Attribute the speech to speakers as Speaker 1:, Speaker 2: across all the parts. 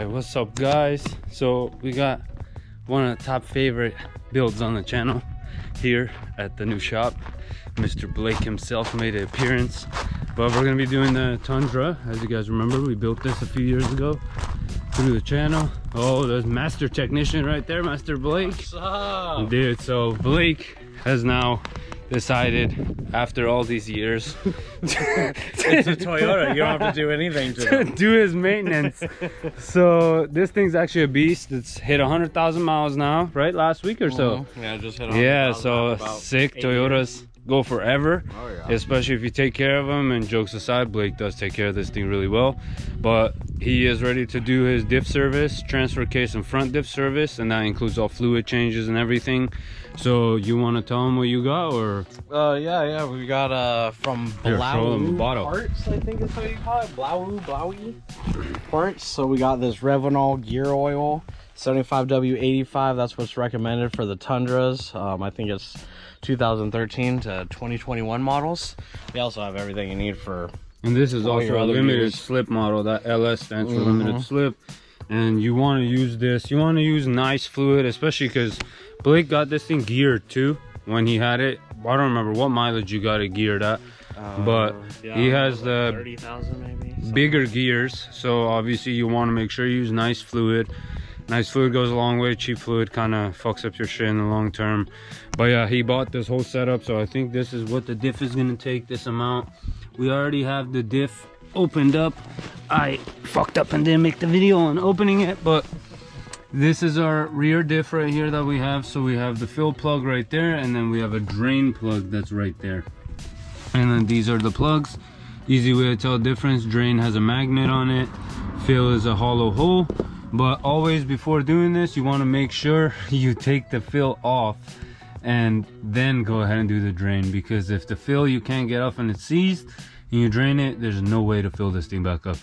Speaker 1: Alright, what's up guys? So we got one of the top favorite builds on the channel here at the new shop. Mr. Blake himself made an appearance, but we're gonna be doing the Tundra. As you guys remember, we built this a few years ago through the channel. Oh, there's Master Technician right there, Master Blake.
Speaker 2: What's up?
Speaker 1: Dude, so Blake has now decided after all these years
Speaker 2: it's a Toyota, you don't have to do anything to it.
Speaker 1: do his maintenance. So this thing's actually a beast. It's hit 100,000 miles now, right? Last week or so.
Speaker 2: Yeah, just hit
Speaker 1: 100,000. So sick. Toyotas go forever.
Speaker 2: Oh, yeah.
Speaker 1: Especially if you take care of them. And jokes aside, Blake does take care of this thing really well, but he is ready to do his diff service, transfer case and front diff service, and that includes all fluid changes and everything. So you want to tell him what you got? Or
Speaker 2: yeah, we got from Blau Parts, I think is how you call it. Blaui Parts. So we got this Revinol gear oil, 75W85. That's what's recommended for the Tundras. I think it's 2013 to 2021 models. We also have everything you need for.
Speaker 1: And this is also a limited slip model. That LS stands for limited slip. And you want to use this. You want to use nice fluid, especially because Blake got this thing geared too when he had it. I don't remember what mileage you got it geared at, but yeah, he has the
Speaker 2: 30,000 maybe.
Speaker 1: Bigger gears. So obviously you want to make sure you use nice fluid. Nice fluid goes a long way. Cheap fluid kind of fucks up your shit in the long term. But yeah, he bought this whole setup. So I think this is what the diff is going to take, this amount. We already have the diff opened up. I fucked up and didn't make the video on opening it, but this is our rear diff right here that we have. So we have the fill plug right there, and then we have a drain plug that's right there. And then these are the plugs. Easy way to tell the difference. Drain has a magnet on it, fill is a hollow hole. But always before doing this, you want to make sure you take the fill off and then go ahead and do the drain, because if the fill you can't get off and it's seized and you drain it, there's no way to fill this thing back up.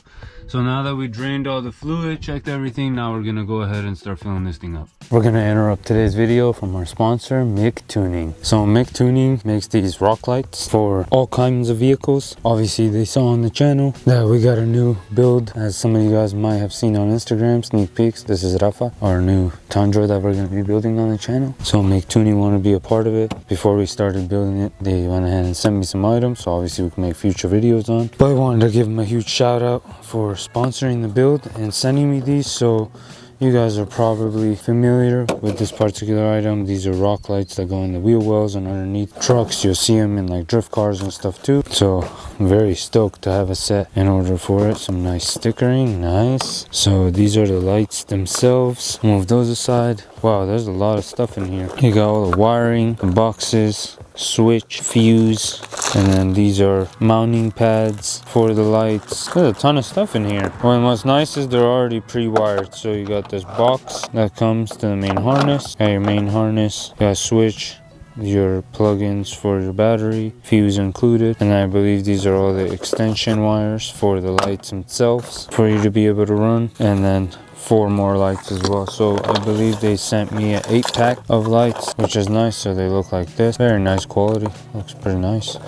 Speaker 1: So now that we drained all the fluid, checked everything, now we're gonna go ahead and start filling this thing up. We're gonna interrupt today's video from our sponsor, NUKE Tuning. So NUKE Tuning makes these rock lights for all kinds of vehicles. Obviously they saw on the channel that we got a new build, as some of you guys might have seen on Instagram, sneak peeks. This is Rafa, our new Tundra that we're gonna be building on the channel. So NUKE Tuning wanted to be a part of it. Before we started building it, they went ahead and sent me some items, so obviously we can make future videos on. But I wanted to give them a huge shout out for sponsoring the build and sending me these. So you guys are probably familiar with this particular item. These are rock lights that go in the wheel wells and underneath trucks. You'll see them in like drift cars and stuff too. So I'm very stoked to have a set in order for it. Some nice stickering, nice. So these are the lights themselves. Move those aside. Wow, there's a lot of stuff in here. You got all the wiring, the boxes, switch, fuse, and then these are mounting pads for the lights. There's a ton of stuff in here. Well, what's nice is they're already pre-wired. So you got this box that comes to the main harness. Got your main harness, got a switch, your plugins for your battery, fuse included, and I believe these are all the extension wires for the lights themselves for you to be able to run, and then 4 more lights as well. So I believe they sent me an 8-pack of lights, which is nice. So they look like this, very nice quality, looks pretty nice.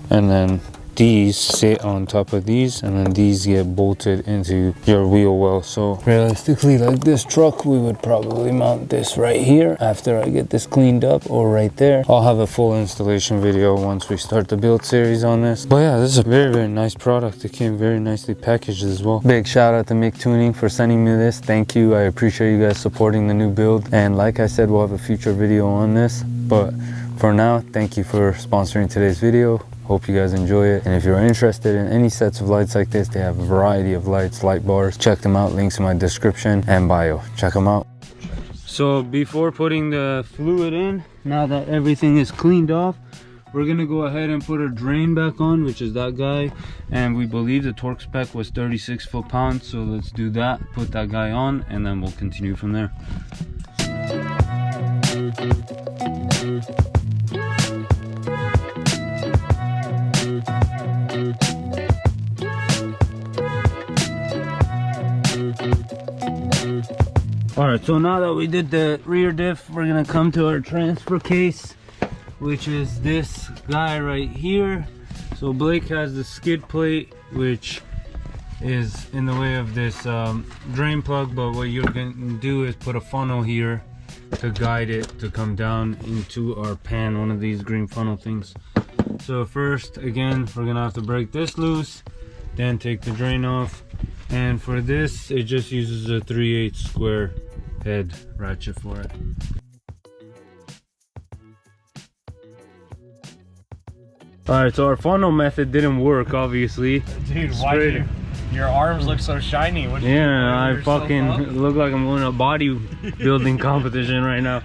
Speaker 1: And then these sit on top of these, and then these get bolted into your wheel well. So realistically, like this truck, we would probably mount this right here after I get this cleaned up, or right there. I'll have a full installation video once we start the build series on this. But yeah, this is a very nice product. It came very nicely packaged as well. Big shout out to NUKE Tuning for sending me this. Thank you. I appreciate you guys supporting the new build, and like I said, we'll have a future video on this. But for now, thank you for sponsoring today's video. Hope you guys enjoy it. And if you're interested in any sets of lights like this, they have a variety of lights, light bars. Check them out, links in my description and bio. Check them out. So before putting the fluid in, now that everything is cleaned off, we're gonna go ahead and put a drain back on, which is that guy. And we believe the torque spec was 36 foot-pounds. So let's do that, put that guy on, and then we'll continue from there. Alright, so now that we did the rear diff, we're gonna come to our transfer case, which is this guy right here. So Blake has the skid plate, which is in the way of this drain plug, but what you're going to do is put a funnel here to guide it to come down into our pan, one of these green funnel things. So first, again, we're gonna have to break this loose, then take the drain off. And for this, it just uses a 3/8 square head ratchet for it. Alright, so our funnel method didn't work, obviously.
Speaker 2: Dude, why do your arms look so shiny?
Speaker 1: Yeah, I fucking look like I'm in a bodybuilding competition right now.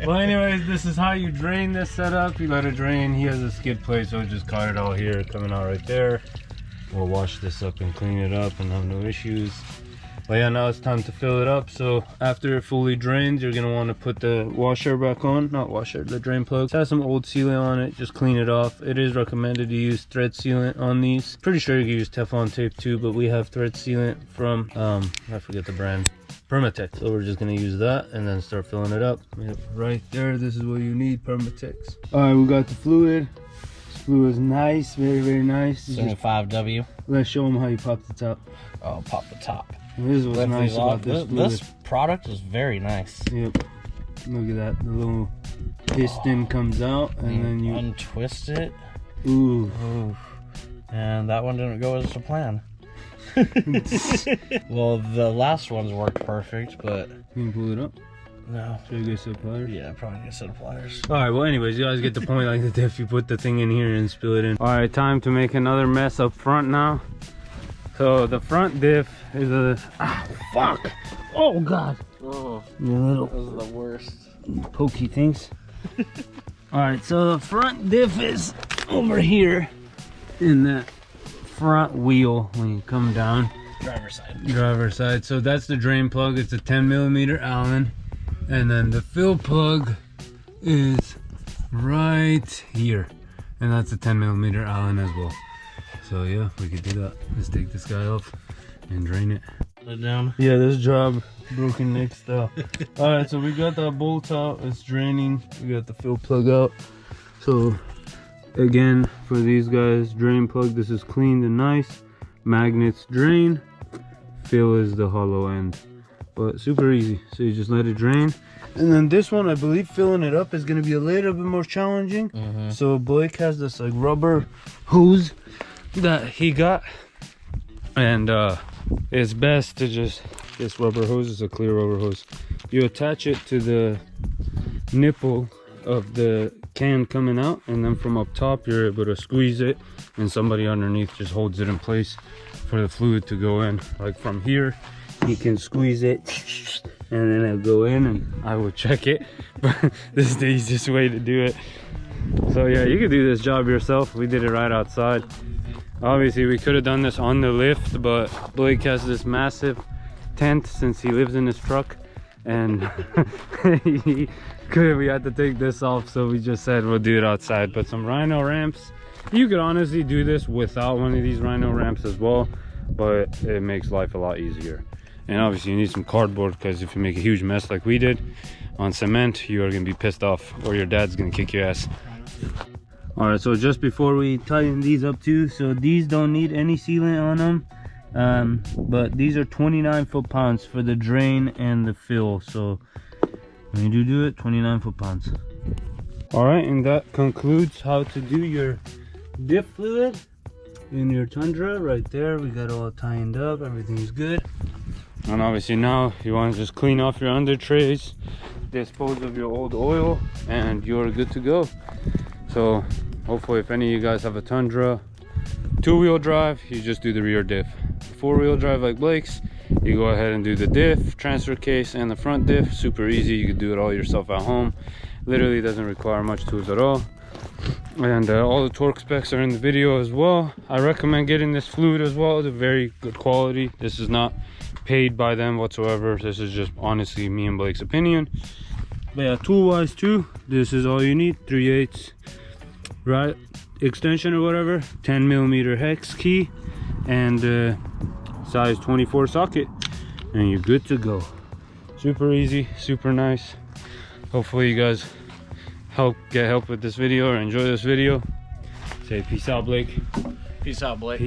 Speaker 1: Well, anyways, this is how you drain this setup. You let it drain. He has a skid plate, so just caught it all here, coming out right there. We'll wash this up and clean it up and have no issues. But yeah, now it's time to fill it up. So after it fully drains, you're gonna want to put the washer back on. Not washer, the drain plug. It has some old sealant on it, just clean it off. It is recommended to use thread sealant on these. Pretty sure you can use Teflon tape too, but we have thread sealant from I forget the brand, Permatex. So we're just gonna use that and then start filling it up. Yep, right there, this is what you need, Permatex. All right, we got the fluid. This fluid is nice, very, very nice.
Speaker 2: 75W.
Speaker 1: Let's show them how you pop the top.
Speaker 2: Oh, pop the top.
Speaker 1: This is what's nice about this fluid.
Speaker 2: This product is very nice.
Speaker 1: Yep. Look at that. The little piston comes out and then you
Speaker 2: untwist it.
Speaker 1: Ooh.
Speaker 2: Ooh. And that one didn't go as a plan. Well, the last ones worked perfect, but...
Speaker 1: Can you pull it up?
Speaker 2: No.
Speaker 1: Should I get a set of pliers?
Speaker 2: Yeah, probably get a set of pliers.
Speaker 1: Alright, well anyways, you guys get the point. Like the diff, you put the thing in here and spill it in. Alright, time to make another mess up front now. So the front diff is a... Ah, fuck! Oh god!
Speaker 2: Oh,
Speaker 1: you little...
Speaker 2: those are the worst.
Speaker 1: Pokey things. Alright, so the front diff is over here in that front wheel when you come down.
Speaker 2: Driver's side.
Speaker 1: Driver's side. So that's the drain plug. It's a 10mm Allen. And then the fill plug is right here. And that's a 10mm Allen as well. So yeah, we could do that. Let's take this guy off and drain it.
Speaker 2: Put it down.
Speaker 1: Yeah, this job broken neck style. Alright, so we got that bolt out, it's draining. We got the fill plug out. So again, for these guys, drain plug, this is cleaned and nice. Magnets drain, fill is the hollow end. But super easy. So you just let it drain. And then this one, I believe filling it up is gonna be a little bit more challenging. So Blake has this like rubber hose that he got, and it's best to just, this rubber hose is a clear rubber hose, you attach it to the nipple of the can coming out, and then from up top you're able to squeeze it, and somebody underneath just holds it in place for the fluid to go in. Like from here you can squeeze it and then it'll go in, and I will check it, but this is the easiest way to do it. So yeah, you could do this job yourself. We did it right outside. Obviously we could have done this on the lift, but Blake has this massive tent since he lives in his truck, and we had to take this off, so we just said we'll do it outside. But some rhino ramps, you could honestly do this without one of these rhino ramps as well, but it makes life a lot easier. And obviously you need some cardboard, because if you make a huge mess like we did on cement, you are going to be pissed off, or your dad's going to kick your ass. Alright, so just before we tighten these up too, so these don't need any sealant on them, but these are 29 foot-pounds for the drain and the fill. So when you do it, 29 foot-pounds. Alright, and that concludes how to do your diff fluid in your Tundra. Right there, we got all tightened up, everything's good. And obviously now you want to just clean off your under trays, dispose of your old oil, and you're good to go. So hopefully if any of you guys have a Tundra 2-wheel drive, you just do the rear diff. 4-wheel drive like Blake's, you go ahead and do the diff, transfer case, and the front diff. Super easy, you can do it all yourself at home. Literally doesn't require much tools at all. And all the torque specs are in the video as well. I recommend getting this fluid as well. It's very good quality. This is not paid by them whatsoever. This is just honestly me and Blake's opinion. But yeah, tool wise too, this is all you need. 3/8 right extension or whatever, 10mm hex key, and size 24 socket, and you're good to go. Super easy, super nice. Hopefully you guys get help with this video or enjoy this video. Say peace out, Blake.
Speaker 2: Peace out, Blake.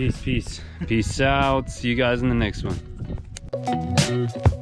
Speaker 1: Peace out. See you guys in the next one.